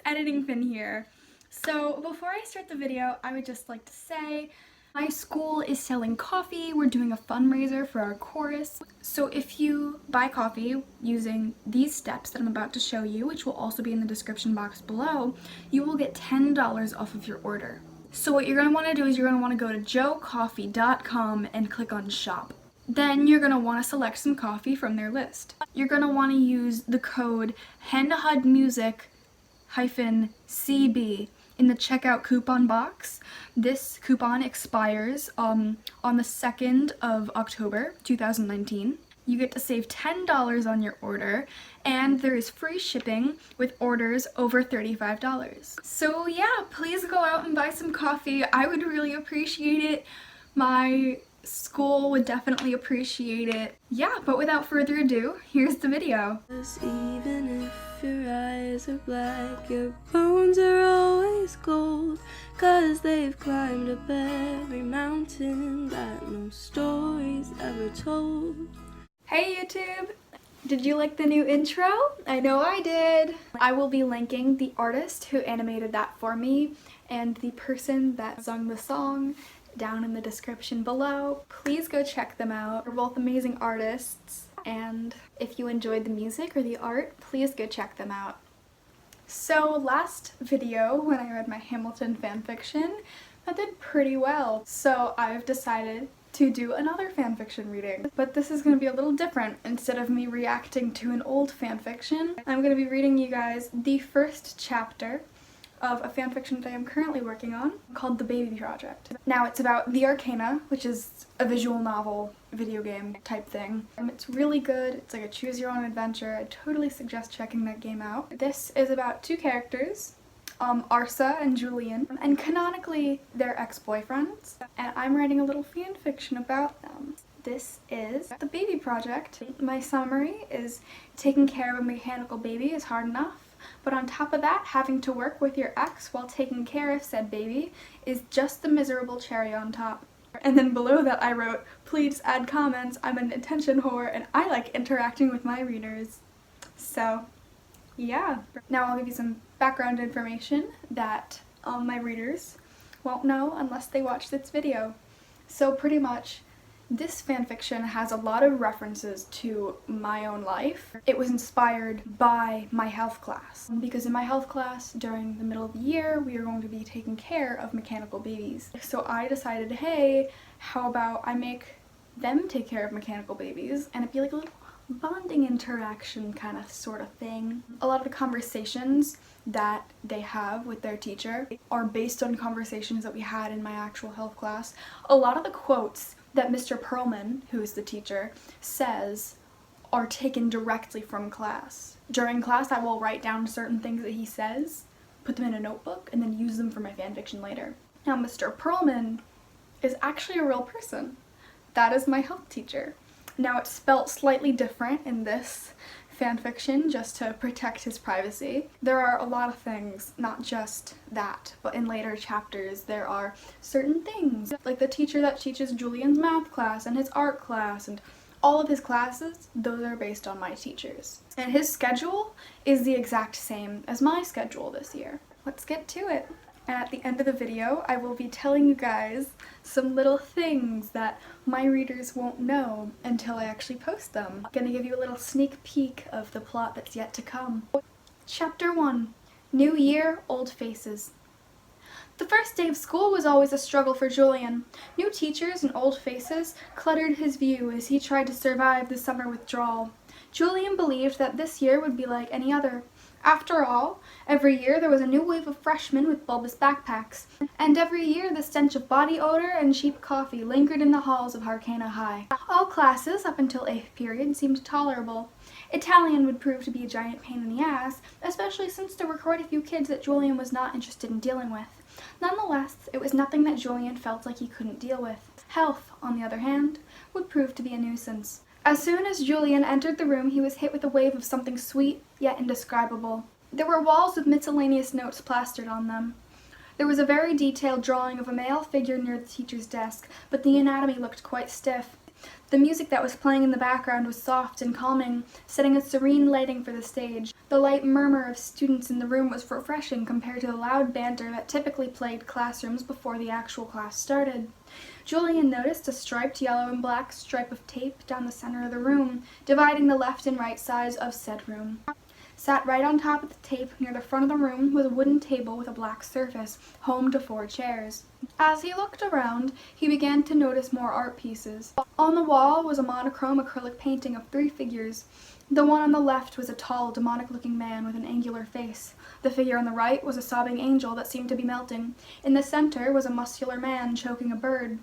editing Finn here. So before I start the video, I would just like to say my school is selling coffee. We're doing a fundraiser for our chorus. So if you buy coffee using these steps that I'm about to show you, which will also be in the description box below, you will get $10 off of your order. So what you're going to want to do is you're going to want to go to joecoffee.com and click on shop. Then you're going to want to select some coffee from their list. You're going to want to use the code HenHudMusic-CB in the checkout coupon box. This coupon expires on the 2nd of October 2019. You get to save $10 on your order, and there is free shipping with orders over $35. So yeah, please go out and buy some coffee. I would really appreciate it. My school would definitely appreciate it. Yeah, but without further ado, here's the video. Even if your eyes are black, your bones are always gold, 'cause they've climbed up every mountain that no story's ever told. Hey YouTube! Did you like the new intro? I know I did! I will be linking the artist who animated that for me and the person that sung the song down in the description below. Please go check them out. They're both amazing artists, and if you enjoyed the music or the art, please go check them out. So last video, when I read my Hamilton fanfiction, that did pretty well. So I've decided to do another fanfiction reading. But this is going to be a little different. Instead of me reacting to an old fanfiction, I'm going to be reading you guys the first chapter of a fanfiction that I am currently working on called The Baby Project. Now it's about the Arcana, which is a visual novel, video game type thing. And it's really good. It's like a choose your own adventure. I totally suggest checking that game out. This is about two characters, Arsa and Julian, and canonically they're ex-boyfriends, and I'm writing a little fanfiction about them. This is The Baby Project. My summary is taking care of a mechanical baby is hard enough, but on top of that, having to work with your ex while taking care of said baby is just the miserable cherry on top. And then below that I wrote, please add comments, I'm an attention whore and I like interacting with my readers. So yeah. Now I'll give you some background information that my readers won't know unless they watch this video. So pretty much, this fanfiction has a lot of references to my own life. It was inspired by my health class, because in my health class during the middle of the year we are going to be taking care of mechanical babies. So I decided, hey, how about I make them take care of mechanical babies and it'd be like a little bonding interaction kind of sort of thing. A lot of the conversations that they have with their teacher are based on conversations that we had in my actual health class. A lot of the quotes that Mr. Perlman, who is the teacher, says are taken directly from class. During class I will write down certain things that he says, put them in a notebook, and then use them for my fanfiction later. Now Mr. Perlman is actually a real person. That is my health teacher. Now it's spelt slightly different in this fanfiction just to protect his privacy. There are a lot of things, not just that, but in later chapters there are certain things, like the teacher that teaches Julian's math class and his art class and all of his classes, those are based on my teachers. And his schedule is the exact same as my schedule this year. Let's get to it. And at the end of the video, I will be telling you guys some little things that my readers won't know until I actually post them. I'm gonna give you a little sneak peek of the plot that's yet to come. Chapter 1. New Year, Old Faces. The first day of school was always a struggle for Julian. New teachers and old faces cluttered his view as he tried to survive the summer withdrawal. Julian believed that this year would be like any other. After all, every year there was a new wave of freshmen with bulbous backpacks, and every year the stench of body odor and cheap coffee lingered in the halls of Arcana High. All classes, up until 8th period, seemed tolerable. Italian would prove to be a giant pain in the ass, especially since there were quite a few kids that Julian was not interested in dealing with. Nonetheless, it was nothing that Julian felt like he couldn't deal with. Health, on the other hand, would prove to be a nuisance. As soon as Julian entered the room, he was hit with a wave of something sweet, yet indescribable. There were walls with miscellaneous notes plastered on them. There was a very detailed drawing of a male figure near the teacher's desk, but the anatomy looked quite stiff. The music that was playing in the background was soft and calming, setting a serene lighting for the stage. The light murmur of students in the room was refreshing compared to the loud banter that typically plagued classrooms before the actual class started. Julian noticed a striped yellow and black stripe of tape down the center of the room, dividing the left and right sides of said room. Sat right on top of the tape near the front of the room was a wooden table with a black surface, home to 4 chairs. As he looked around, he began to notice more art pieces. On the wall was a monochrome acrylic painting of 3 figures. The one on the left was a tall, demonic-looking man with an angular face. The figure on the right was a sobbing angel that seemed to be melting. In the center was a muscular man choking a bird.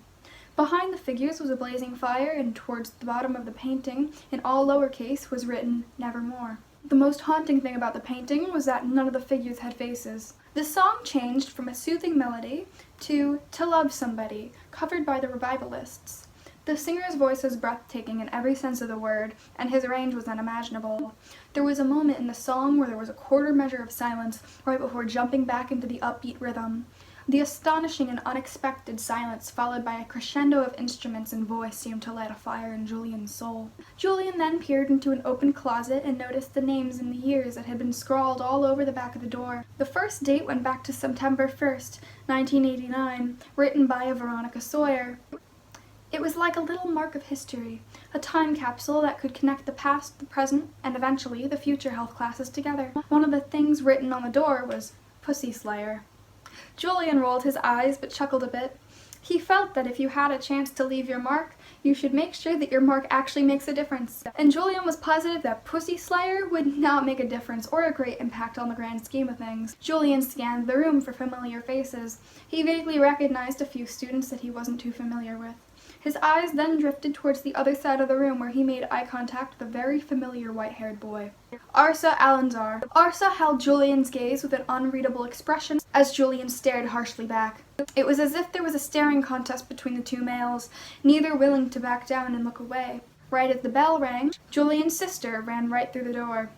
Behind the figures was a blazing fire, and towards the bottom of the painting, in all lowercase, was written, "Nevermore." The most haunting thing about the painting was that none of the figures had faces. The song changed from a soothing melody to Love Somebody, covered by the Revivalists. The singer's voice was breathtaking in every sense of the word, and his range was unimaginable. There was a moment in the song where there was a quarter measure of silence right before jumping back into the upbeat rhythm. The astonishing and unexpected silence followed by a crescendo of instruments and voice seemed to light a fire in Julian's soul. Julian then peered into an open closet and noticed the names and the years that had been scrawled all over the back of the door. The first date went back to September 1st, 1989, written by a Veronica Sawyer. It was like a little mark of history, a time capsule that could connect the past, the present, and eventually the future health classes together. One of the things written on the door was Pussy Slayer. Julian rolled his eyes but chuckled a bit. He felt that if you had a chance to leave your mark, you should make sure that your mark actually makes a difference. And Julian was positive that Pussy Slayer would not make a difference or a great impact on the grand scheme of things. Julian scanned the room for familiar faces. He vaguely recognized a few students that he wasn't too familiar with. His eyes then drifted towards the other side of the room where he made eye contact with a very familiar white-haired boy. Arsa Alanzar. Arsa held Julian's gaze with an unreadable expression as Julian stared harshly back. It was as if there was a staring contest between the 2 males, neither willing to back down and look away. Right as the bell rang, Julian's sister ran right through the door.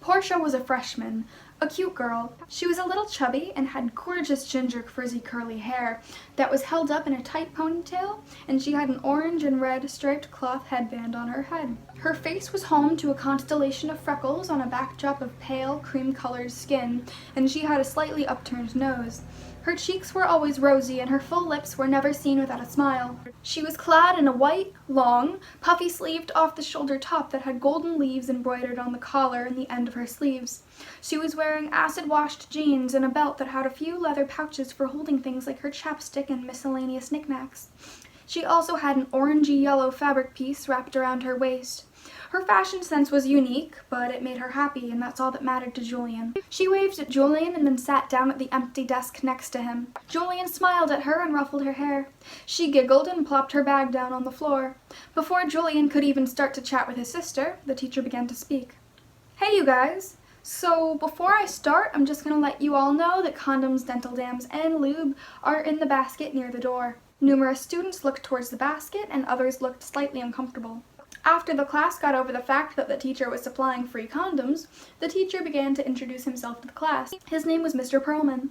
Portia was a freshman, a cute girl. She was a little chubby and had gorgeous ginger frizzy curly hair that was held up in a tight ponytail, and she had an orange and red striped cloth headband on her head. Her face was home to a constellation of freckles on a backdrop of pale cream-colored skin, and she had a slightly upturned nose. Her cheeks were always rosy, and her full lips were never seen without a smile. She was clad in a white, long, puffy-sleeved off-the-shoulder top that had golden leaves embroidered on the collar and the end of her sleeves. She was wearing acid-washed jeans and a belt that had a few leather pouches for holding things like her chapstick and miscellaneous knickknacks. She also had an orangey-yellow fabric piece wrapped around her waist. Her fashion sense was unique, but it made her happy, and that's all that mattered to Julian. She waved at Julian and then sat down at the empty desk next to him. Julian smiled at her and ruffled her hair. She giggled and plopped her bag down on the floor. Before Julian could even start to chat with his sister, the teacher began to speak. "Hey, you guys. So before I start, I'm just going to let you all know that condoms, dental dams, and lube are in the basket near the door." Numerous students looked towards the basket, and others looked slightly uncomfortable. After the class got over the fact that the teacher was supplying free condoms, the teacher began to introduce himself to the class. His name was Mr. Perlman.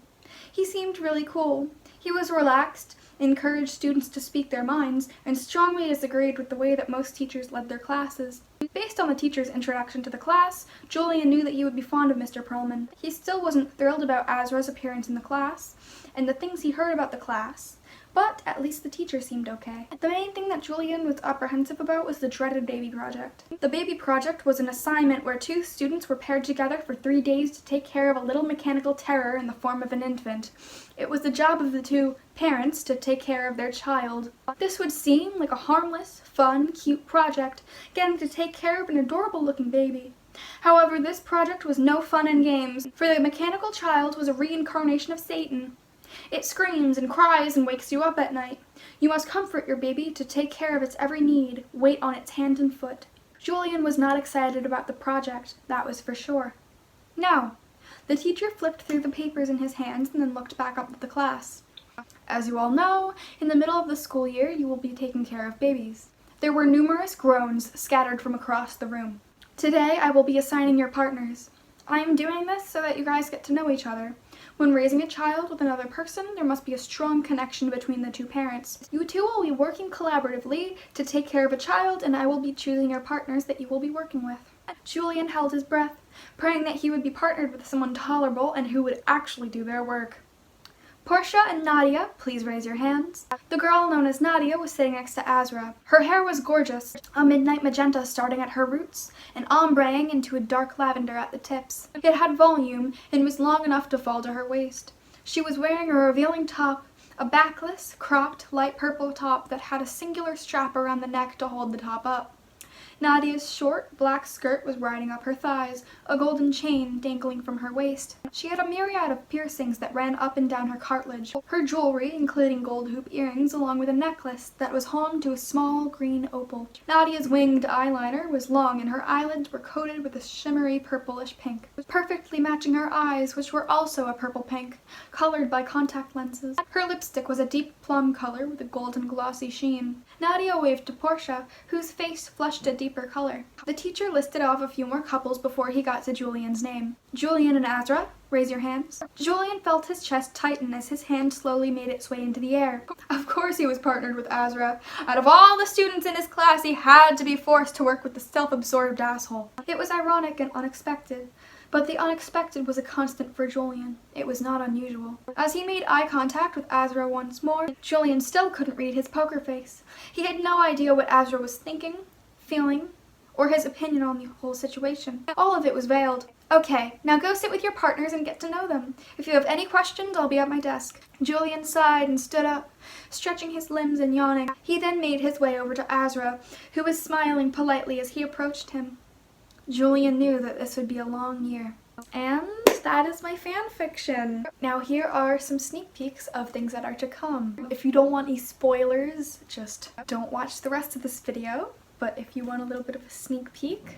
He seemed really cool. He was relaxed, encouraged students to speak their minds, and strongly disagreed with the way that most teachers led their classes. Based on the teacher's introduction to the class, Julian knew that he would be fond of Mr. Perlman. He still wasn't thrilled about Azra's appearance in the class, and the things he heard about the class, but at least the teacher seemed okay. The main thing that Julian was apprehensive about was the dreaded baby project. The baby project was an assignment where 2 students were paired together for 3 days to take care of a little mechanical terror in the form of an infant. It was the job of the 2 parents to take care of their child. This would seem like a harmless, fun, cute project, getting to take care of an adorable-looking baby. However, this project was no fun and games, for the mechanical child was a reincarnation of Satan. It screams and cries and wakes you up at night. You must comfort your baby to take care of its every need, wait on its hand and foot. Julian was not excited about the project, that was for sure. Now, the teacher flipped through the papers in his hands and then looked back up at the class. As you all know, in the middle of the school year, you will be taking care of babies. There were numerous groans scattered from across the room. Today, I will be assigning your partners. I am doing this so that you guys get to know each other. When raising a child with another person, there must be a strong connection between the two parents. You two will be working collaboratively to take care of a child, and I will be choosing your partners that you will be working with. Julian held his breath, praying that he would be partnered with someone tolerable and who would actually do their work. Portia and Nadia, please raise your hands. The girl known as Nadia was sitting next to Azra. Her hair was gorgeous, a midnight magenta starting at her roots and ombreing into a dark lavender at the tips. It had volume and was long enough to fall to her waist. She was wearing a revealing top, a backless, cropped, light purple top that had a singular strap around the neck to hold the top up. Nadia's short, black skirt was riding up her thighs, a golden chain dangling from her waist. She had a myriad of piercings that ran up and down her cartilage. Her jewelry, including gold hoop earrings, along with a necklace that was hung to a small green opal. Nadia's winged eyeliner was long and her eyelids were coated with a shimmery purplish pink, perfectly matching her eyes, which were also a purple pink, colored by contact lenses. Her lipstick was a deep plum color with a golden glossy sheen. Nadia waved to Portia, whose face flushed a deeper color. The teacher listed off a few more couples before he got to Julian's name. Julian and Azra, raise your hands. Julian felt his chest tighten as his hand slowly made its way into the air. Of course he was partnered with Azra. Out of all the students in his class, he had to be forced to work with the self-absorbed asshole. It was ironic and unexpected. But the unexpected was a constant for Julian. It was not unusual. As he made eye contact with Azra once more, Julian still couldn't read his poker face. He had no idea what Azra was thinking, feeling, or his opinion on the whole situation. All of it was veiled. Okay, now go sit with your partners and get to know them. If you have any questions, I'll be at my desk. Julian sighed and stood up, stretching his limbs and yawning. He then made his way over to Azra, who was smiling politely as he approached him. Julian knew that this would be a long year. And that is my fan fiction. Now here are some sneak peeks of things that are to come. If you don't want any spoilers, just don't watch the rest of this video. But if you want a little bit of a sneak peek,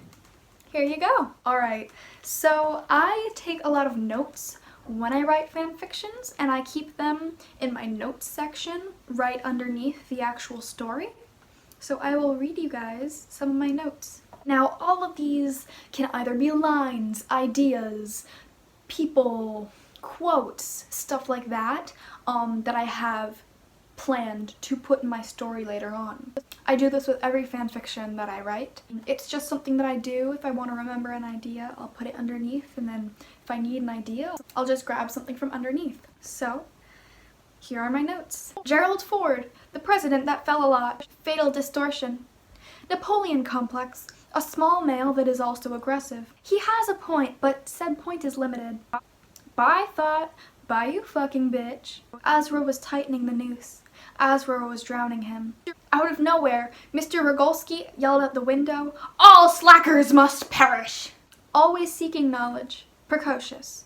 here you go. Alright, so I take a lot of notes when I write fan fictions, and I keep them in my notes section right underneath the actual story. So I will read you guys some of my notes. Now, all of these can either be lines, ideas, people, quotes, stuff like that, that I have planned to put in my story later on. I do this with every fanfiction that I write. It's just something that I do. If I want to remember an idea, I'll put it underneath, and then if I need an idea, I'll just grab something from underneath. So, here are my notes. Gerald Ford, the president that fell a lot. Fatal distortion. Napoleon complex. A small male that is also aggressive. He has a point, but said point is limited. Bye thought, bye you fucking bitch. Azra was tightening the noose. Azra was drowning him. Out of nowhere, Mr. Rogolski yelled out the window, "All slackers must perish!" Always seeking knowledge. Precocious.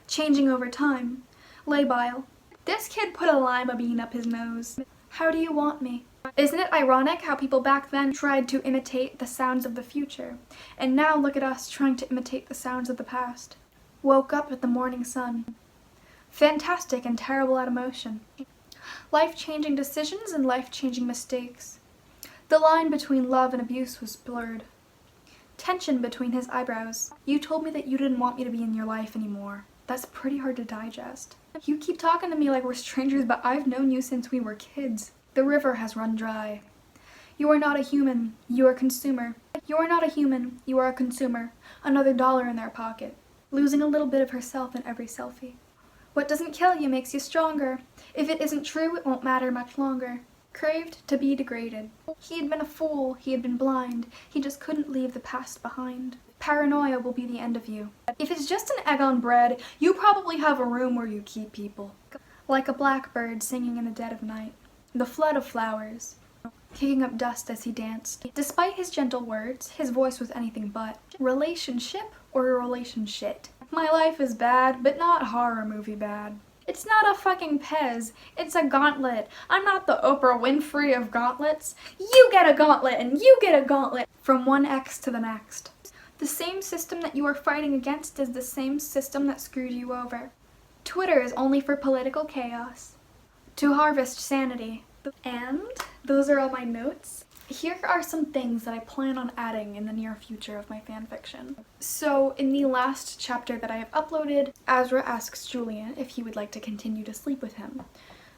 Changing over time. Labile. This kid put a lima bean up his nose. How do you want me? Isn't it ironic how people back then tried to imitate the sounds of the future, and now look at us trying to imitate the sounds of the past? Woke up with the morning sun. Fantastic and terrible at emotion. Life-changing decisions and life-changing mistakes. The line between love and abuse was blurred. Tension between his eyebrows. You told me that you didn't want me to be in your life anymore. That's pretty hard to digest. You keep talking to me like we're strangers, but I've known you since we were kids. The river has run dry. You are not a human. You are a consumer. You are not a human. You are a consumer. Another dollar in their pocket. Losing a little bit of herself in every selfie. What doesn't kill you makes you stronger. If it isn't true, it won't matter much longer. Craved to be degraded. He had been a fool. He had been blind. He just couldn't leave the past behind. Paranoia will be the end of you. If it's just an egg on bread, you probably have a room where you keep people. Like a blackbird singing in the dead of night. The flood of flowers. Kicking up dust as he danced. Despite his gentle words, his voice was anything but. Relationship or relationshit? My life is bad, but not horror movie bad. It's not a fucking Pez, it's a gauntlet. I'm not the Oprah Winfrey of gauntlets. You get a gauntlet and you get a gauntlet. From one ex to the next. The same system that you are fighting against is the same system that screwed you over. Twitter is only for political chaos. To harvest sanity. And those are all my notes. here are some things that I plan on adding in the near future of my fanfiction. So in the last chapter that I have uploaded, Azra asks Julian if he would like to continue to sleep with him.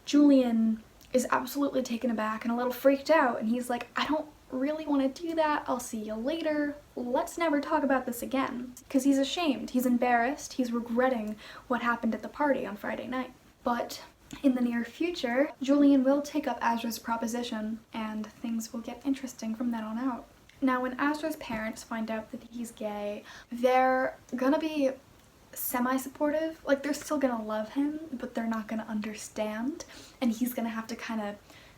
Julian is absolutely taken aback and a little freaked out, and he's like, I don't really want to do that, I'll see you later, let's never talk about this again. Because he's ashamed, he's embarrassed, he's regretting what happened at the party on Friday night. But in the near future, Julian will take up Azra's proposition and things will get interesting from then on out. Now when Azra's parents find out that he's gay, they're gonna be semi-supportive. Like, they're still gonna love him, but they're not gonna understand, and he's gonna have to kind of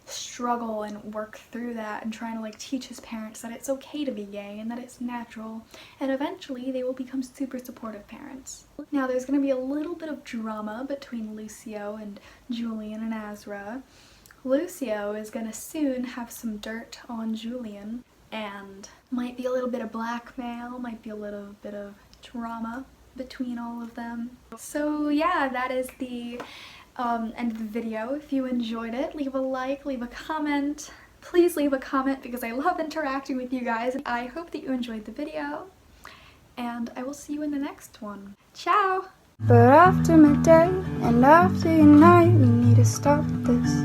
struggle and work through that and trying to like teach his parents that it's okay to be gay and that it's natural, and eventually they will become super supportive parents. Now there's gonna be a little bit of drama between Lucio and Julian and Azra. Lucio is gonna soon have some dirt on Julian, and might be a little bit of blackmail, might be a little bit of drama between all of them. So yeah, that is the end of the video. If you enjoyed it, leave a like, leave a comment. Please leave a comment because I love interacting with you guys. I hope that you enjoyed the video, and I will see you in the next one. Ciao! But after midday and after your night, we need to stop this.